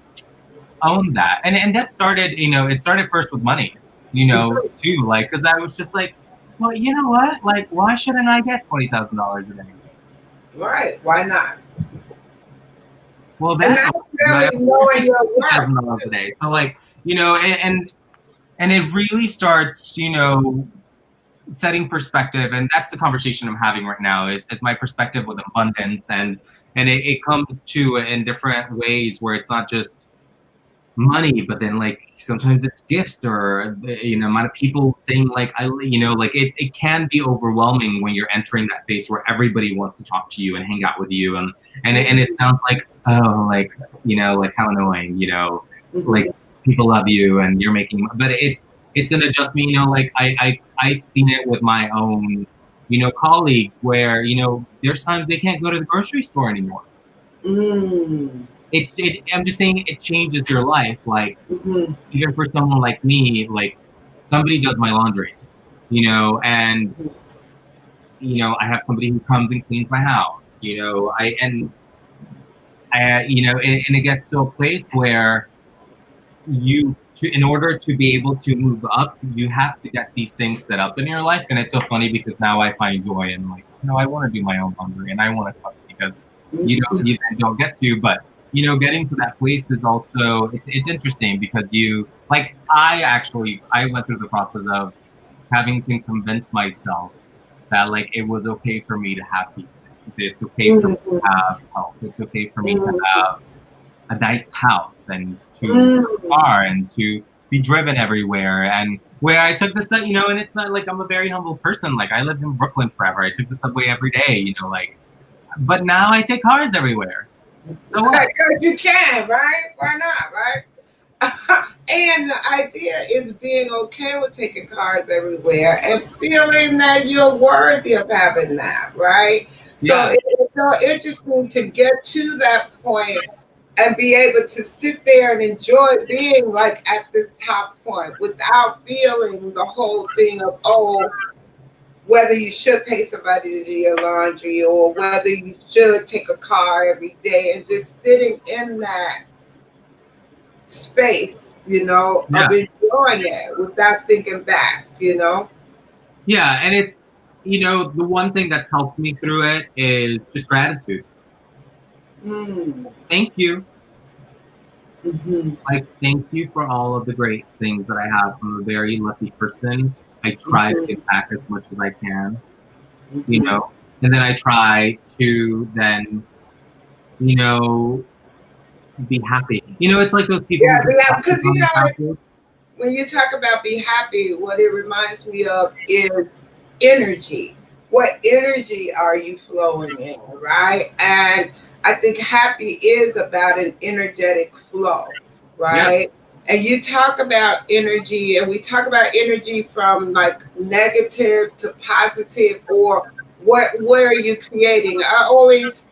own that. And that started, it started first with money, too. Like, because I was just like, well, you know what? Like, why shouldn't I get $20,000 a day? Right. Why not? Well, And that's really knowing your worth a day. So, like, and it really starts, setting perspective, and that's the conversation I'm having right now. Is my perspective with abundance, and it comes to in different ways where it's not just money, but then, like, sometimes it's gifts, or amount of people saying, like, like it can be overwhelming when you're entering that phase where everybody wants to talk to you and hang out with you, and it sounds like, oh, like, like, how annoying, like, people love you and you're making, but it's an adjustment, like I've seen it with my own colleagues where there's times they can't go to the grocery store anymore. I'm just saying, it changes your life. Like, even for someone like me, like, somebody does my laundry, and I have somebody who comes and cleans my house, and it gets to a place where in order to be able to move up, you have to get these things set up in your life. And it's so funny because now I find joy in, like, I want to do my own laundry and I want to cook, because you don't get to, but getting to that place is also, it's interesting because I went through the process of having to convince myself that, like, it was okay for me to have these things. It's okay for me to have health. It's okay for me to have a nice house and to car and to be driven everywhere. And where I took this, and it's not like I'm a very humble person. Like, I lived in Brooklyn forever. I took the subway every day, like, but now I take cars everywhere. So because you can, right? Why not, right? And the idea is being okay with taking cars everywhere and feeling that you're worthy of having that, right? So it's so interesting to get to that point and be able to sit there and enjoy being, like, at this top point without feeling the whole thing of, oh, whether you should pay somebody to do your laundry or whether you should take a car every day, and just sitting in that space, of enjoying it without thinking back, Yeah, and it's, the one thing that's helped me through it is just gratitude. Thank you. Like, thank you for all of the great things that I have. I'm a very lucky person. I try to give back as much as I can, and then I try to then, be happy. It's like those people. Yeah, because when you talk about be happy, what it reminds me of is energy. What energy are you flowing in, right? And I think happy is about an energetic flow, right? Yeah. And you talk about energy, and we talk about energy from, like, negative to positive, or what are you creating? I always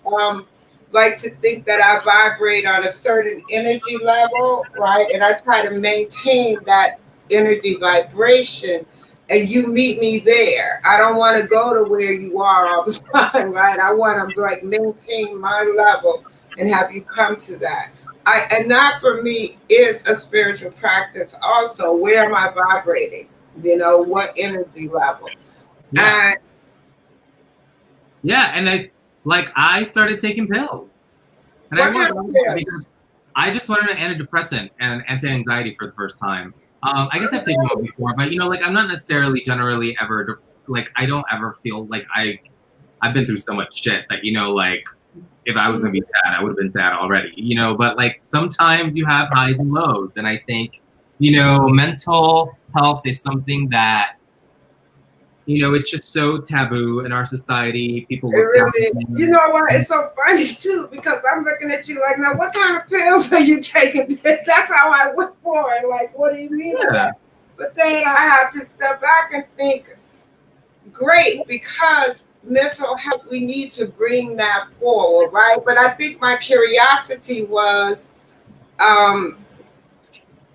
like to think that I vibrate on a certain energy level, right? And I try to maintain that energy vibration, and you meet me there. I don't want to go to where you are all the time, right? I want to, like, maintain my level and have you come to that. And that for me is a spiritual practice also. Where am I vibrating? What energy level? Yeah. And I started taking pills. And what kind of pills? I just wanted an antidepressant and anti-anxiety for the first time. I guess I've taken one before, but like, I'm not necessarily generally ever, like, I don't ever feel like I've been through so much shit that, like, if I was gonna be sad, I would have been sad already, but, like, sometimes you have highs and lows. And I think, mental health is something that it's just so taboo in our society. People It look down really, on you know what? It's so funny too because I'm looking at you like, now what kind of pills are you taking? That's how I went for it. Like, what do you mean by that? But then I had to step back and think, great, because mental health, we need to bring that forward, right? But I think my curiosity was, um,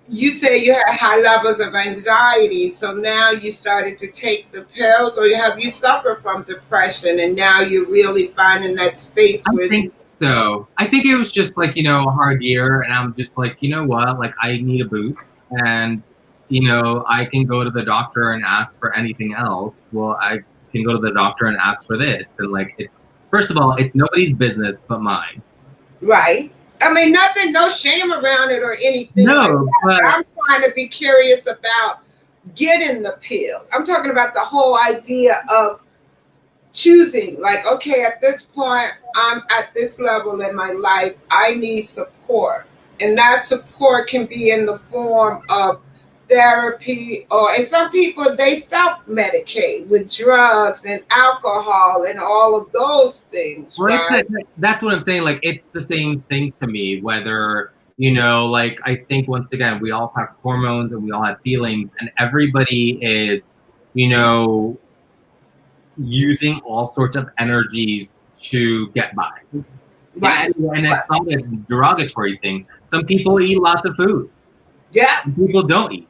you say you had high levels of anxiety, so now you started to take the pills, or have you suffered from depression and now you're really finding that space I where think so. I think it was just like, a hard year, and I'm just like, you know what? Like, I need a boost, and I can go to the doctor and ask for anything else. Well, I can go to the doctor and ask for this, and like, it's first of all, it's nobody's business but mine. right? I mean, nothing, no shame around it or anything No, like that. but I'm trying to be curious about getting the pills. I'm talking about the whole idea of choosing, like, okay, at this point, I'm at this level in my life, I need support. And that support can be in the form of therapy, or, and some people, they self-medicate with drugs and alcohol and all of those things, right? that's what I'm saying. Like, it's the same thing to me, whether, like, I think once again, we all have hormones and we all have feelings, and everybody is, using all sorts of energies to get by. Right. And it's not a derogatory thing. Some people eat lots of food. Yeah. Some people don't eat.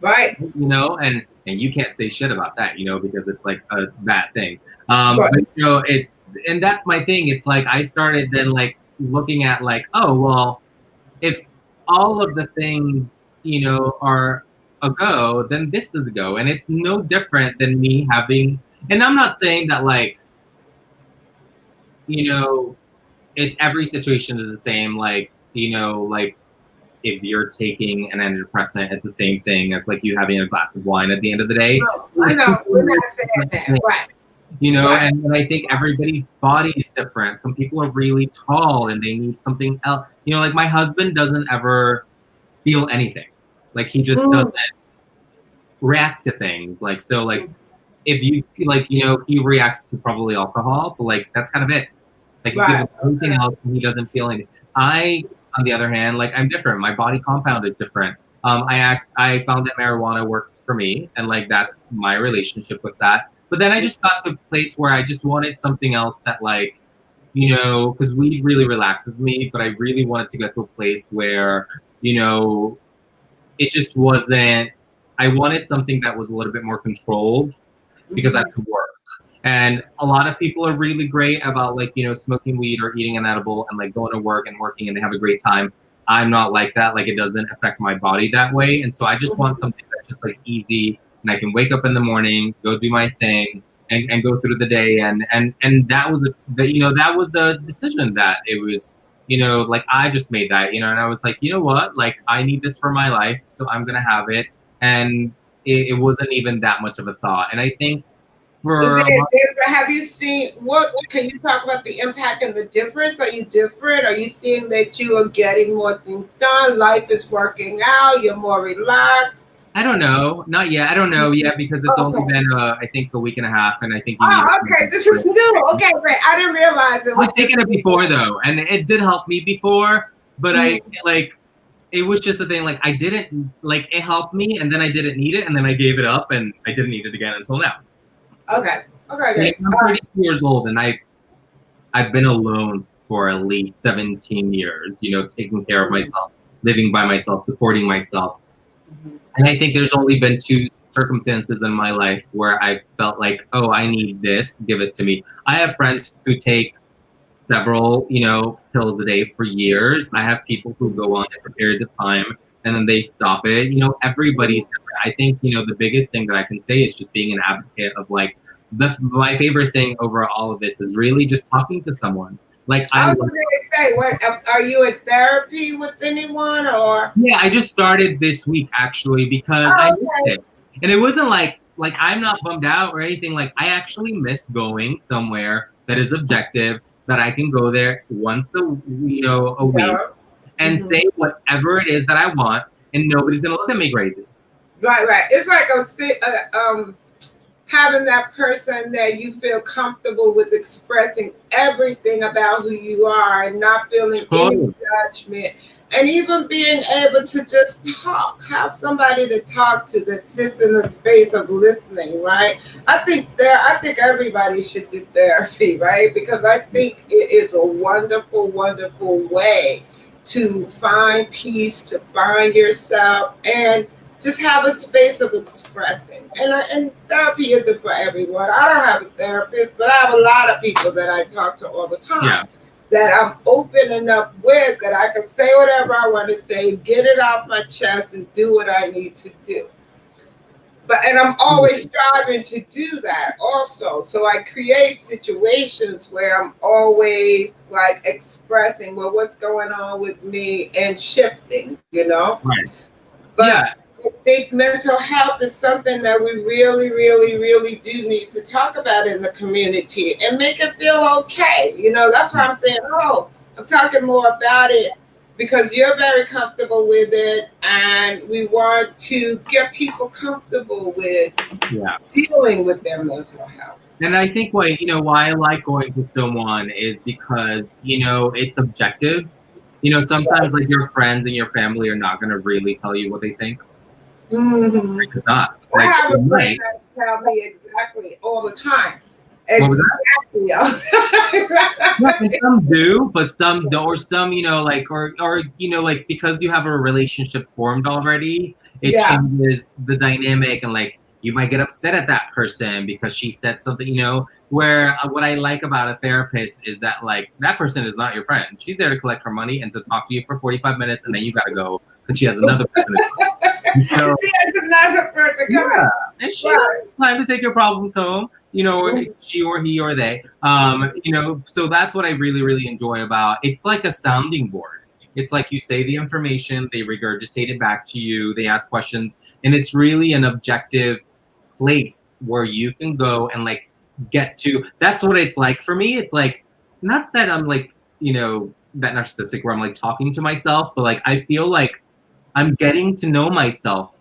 Right. And you can't say shit about that, because it's like a bad thing. Right. But and that's my thing. It's like I started then like looking at like, oh well, if all of the things, are a go, then this is a go. And it's no different than me having, and I'm not saying that like, every situation is the same. Like, like if you're taking an antidepressant, it's the same thing as like you having a glass of wine at the end of the day. No, I know, we're not saying that, right? Right. And I think everybody's body is different. Some people are really tall and they need something else. Like my husband doesn't ever feel anything. Like he just doesn't react to things. Like, so like if you like, he reacts to probably alcohol, but like that's kind of it. Like you give him everything else and he doesn't feel anything. I, on the other hand, like I'm different. My body compound is different. I found that marijuana works for me, and like that's my relationship with that. But then I just got to a place where I just wanted something else that like, because weed really relaxes me, but I really wanted to get to a place where, it just wasn't, I wanted something that was a little bit more controlled because I could work. And a lot of people are really great about like, smoking weed or eating an edible and like going to work and working and they have a great time. I'm not like that. Like it doesn't affect my body that way. And so I just want something that's just like easy and I can wake up in the morning, go do my thing and go through the day. And that was that was a decision that it was, like I just made that, and I was like, you know what, like I need this for my life. So I'm going to have it. And it wasn't even that much of a thought. And I think have you seen, what can you talk about the impact and the difference? Are you different? Are you seeing that you are getting more things done? Life is working out. You're more relaxed. I don't know. Not yet. I don't know yet because it's only been I think a week and a half, and I think. Okay, this is new. Okay, great. I didn't realize it. I've taken it before though, and it did help me before. But I like, it was just a thing. Like I didn't like it helped me, and then I didn't need it, and then I gave it up, and I didn't need it again until now. Okay. Okay. I'm 32 years old, and I've been alone for at least 17 years. Taking care of myself, living by myself, supporting myself. And I think there's only been 2 circumstances in my life where I felt like, oh, I need this, give it to me. I have friends who take several, pills a day for years. I have people who go on it for periods of time and then they stop it. Everybody's different. I think, the biggest thing that I can say is just being an advocate of like, my favorite thing over all of this is really just talking to someone. Like I was going to say, what are you in therapy with anyone or? Yeah, I just started this week actually because I missed it, and it wasn't like I'm not bummed out or anything. Like I actually miss going somewhere that is objective, that I can go there once a week and say whatever it is that I want, and nobody's gonna look at me crazy. Right. It's like having that person that you feel comfortable with expressing everything about who you are and not feeling any judgment, and even being able to just talk, have somebody to talk to that sits in the space of listening, right? I think everybody should do therapy, right? Because I think it is a wonderful, wonderful way to find peace, to find yourself, and just have a space of expressing. And therapy isn't for everyone. I don't have a therapist, but I have a lot of people that I talk to all the time. Yeah. That I'm open enough with, that I can say whatever I want to say, get it off my chest, and do what I need to do. And I'm always striving to do that also. So I create situations where I'm always like expressing, well, what's going on with me, and shifting, Right. But yeah. I think mental health is something that we really, really, really do need to talk about in the community and make it feel okay. That's why I'm saying, I'm talking more about it, because you're very comfortable with it, and we want to get people comfortable with dealing with their mental health. And I think why I like going to someone is because, it's objective. Sometimes like your friends and your family are not going to really tell you what they think. Mm-hmm. It's not. I have a friend that tell me exactly all the time. Exactly all the time. Yeah, and some do, but some don't, or some, or because you have a relationship formed already, it changes the dynamic, and like you might get upset at that person because she said something, where what I like about a therapist is that like that person is not your friend. She's there to collect her money and to talk to you for 45 minutes, and then you gotta go because she has another person. So, she has another person coming. And she has time to take your problems home, or she or he or they. So that's what I really, really enjoy about it. It's like a sounding board. It's like you say the information, they regurgitate it back to you, they ask questions, and it's really an objective place where you can go and like get to. That's what it's like for me. It's like, not that I'm like, that narcissistic where I'm like talking to myself, but like I feel like I'm getting to know myself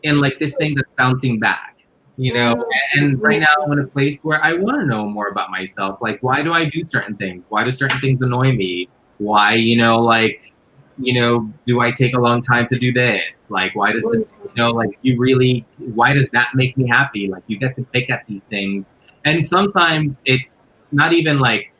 in like this thing that's bouncing back, and right now I'm in a place where I want to know more about myself. Like, why do I do certain things? Why do certain things annoy me? Why, do I take a long time to do this? Like, why does this, why does that make me happy? Like, you get to pick at these things. And sometimes it's not even like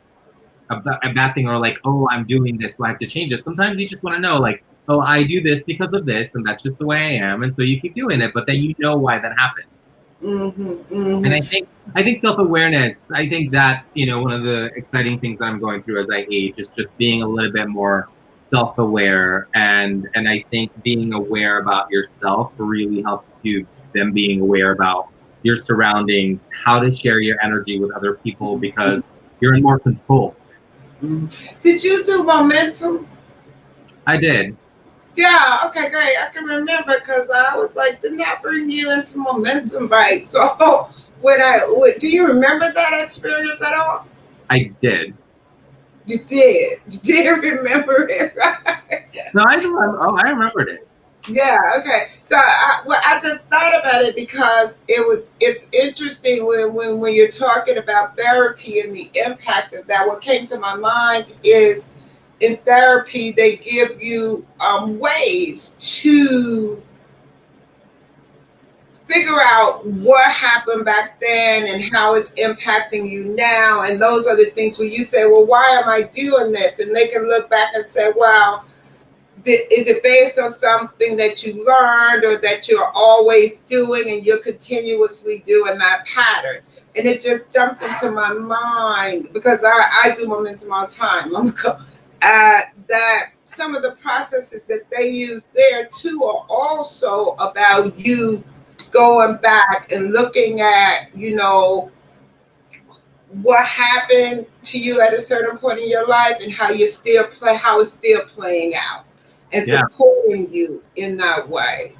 a bad thing, or like, oh, I'm doing this, so I have to change it. Sometimes you just want to know, like, oh, I do this because of this, and that's just the way I am, and so you keep doing it, but then you know why that happens. Mm-hmm, mm-hmm. And I think self-awareness, I think that's, one of the exciting things that I'm going through as I age, is just being a little bit more self-aware, and I think being aware about yourself really helps you then being aware about your surroundings, how to share your energy with other people, because you're in more control. Did you do momentum? I did. Yeah, okay, great. I can remember, because I was like, didn't that bring you into momentum, right? So do you remember that experience at all? I did. You did. You did remember it, right? No, I remembered it. Yeah, okay. So I just thought about it because it's interesting when you're talking about therapy and the impact of that. What came to my mind is, in therapy, they give you ways to figure out what happened back then and how it's impacting you now. And those are the things where you say, well, why am I doing this? And they can look back and say, well, is it based on something that you learned, or that you're always doing and you're continuously doing that pattern? And it just jumped into my mind, because I do momentum all the time. That some of the processes that they use there too are also about you going back and looking at, what happened to you at a certain point in your life, and how it's still playing out, and supporting you in that way.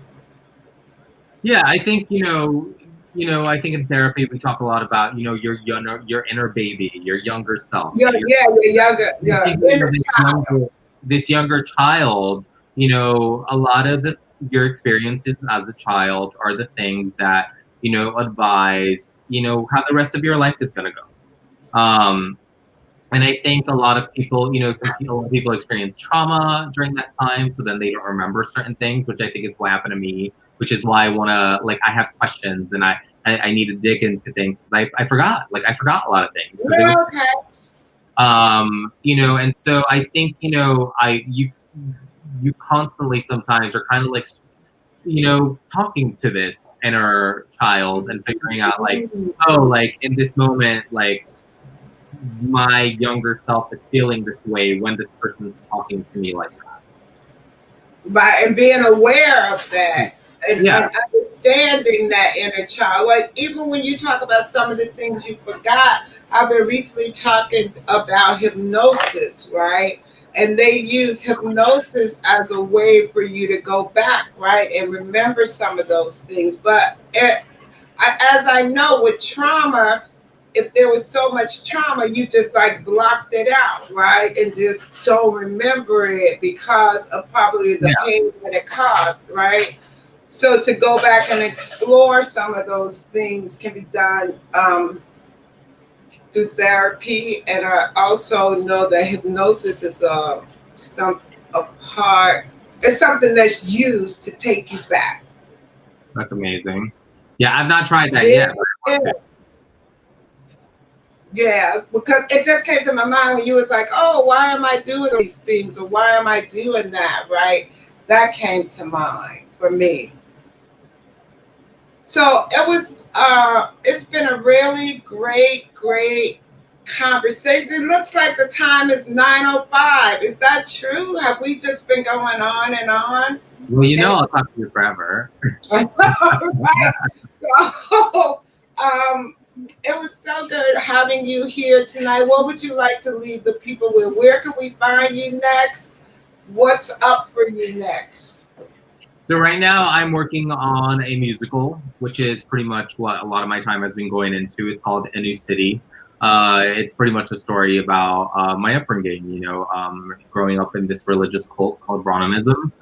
Yeah, I think I think in therapy we talk a lot about your inner baby, your younger self. Your younger this younger child. A lot of your experiences as a child are the things that advise, how the rest of your life is going to go. And I think a lot of people, people experience trauma during that time, so then they don't remember certain things, which I think is what happened to me, which is why I want to, I have questions and I need to dig into things. I forgot a lot of things. Well, okay. And so I think, you constantly sometimes are kind of talking to this inner child and figuring out in this moment, my younger self is feeling this way when this person's talking to me like that. And being aware of that and understanding that inner child. Like, even when you talk about some of the things you forgot, I've been recently talking about hypnosis, right? And they use hypnosis as a way for you to go back, right? And remember some of those things. But as I know, with trauma, if there was so much trauma, you just blocked it out, right? And just don't remember it because of probably the pain that it caused, right? So to go back and explore some of those things can be done through therapy. And I also know that hypnosis is it's something that's used to take you back. That's amazing. Yeah, I've not tried that yet. Yeah, because it just came to my mind when you was like, oh, why am I doing these things? Or why am I doing that, right? That came to mind for me. So it's been a really great conversation. It looks like the time is 9:05. Is that true? Have we just been going on and on? Well, I'll talk to you forever. Right. So, it was so good having you here tonight. What would you like to leave the people with? Where can we find you next? What's up for you next? So right now I'm working on a musical, which is pretty much what a lot of my time has been going into. It's called A New City. It's pretty much a story about my upbringing, growing up in this religious cult called Brahmanism.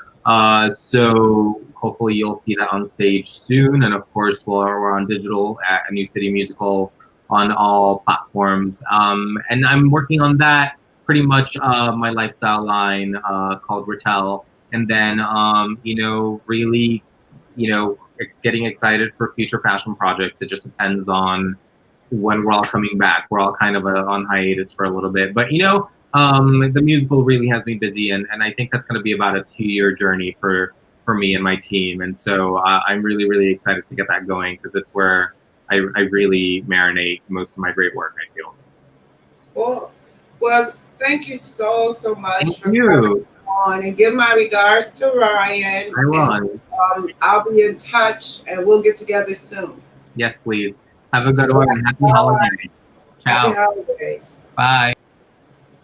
So hopefully you'll see that on stage soon. And of course, we're on digital at A New City Musical on all platforms. And I'm working on that pretty much my lifestyle line called Retell. And then, really, getting excited for future passion projects. It just depends on when we're all coming back. We're all kind of on hiatus for a little bit. But, the musical really has me busy. And I think that's going to be about a 2-year journey for me and my team. And so I'm really, really excited to get that going because it's where I really marinate most of my great work, I feel. Well, thank you so much. Thank you. On and give my regards to Ryan. I will. And, I'll be in touch and we'll get together soon. Yes, please. Have a good one. Happy holidays. Ciao. Happy holidays. Bye.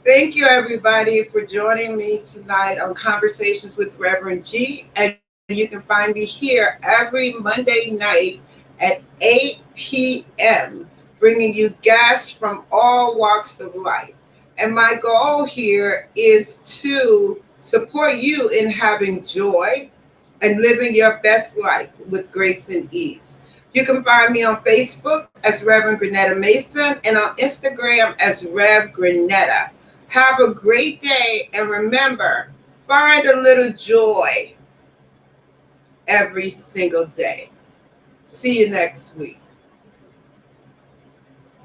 Thank you, everybody, for joining me tonight on Conversations with Reverend G. And you can find me here every Monday night at 8 p.m., bringing you guests from all walks of life. And my goal here is to support you in having joy and living your best life with grace and ease. You can find me on Facebook as Reverend Grenetta Mason and on Instagram as Rev Grenetta. Have a great day, and remember, find a little joy every single day. See you next week.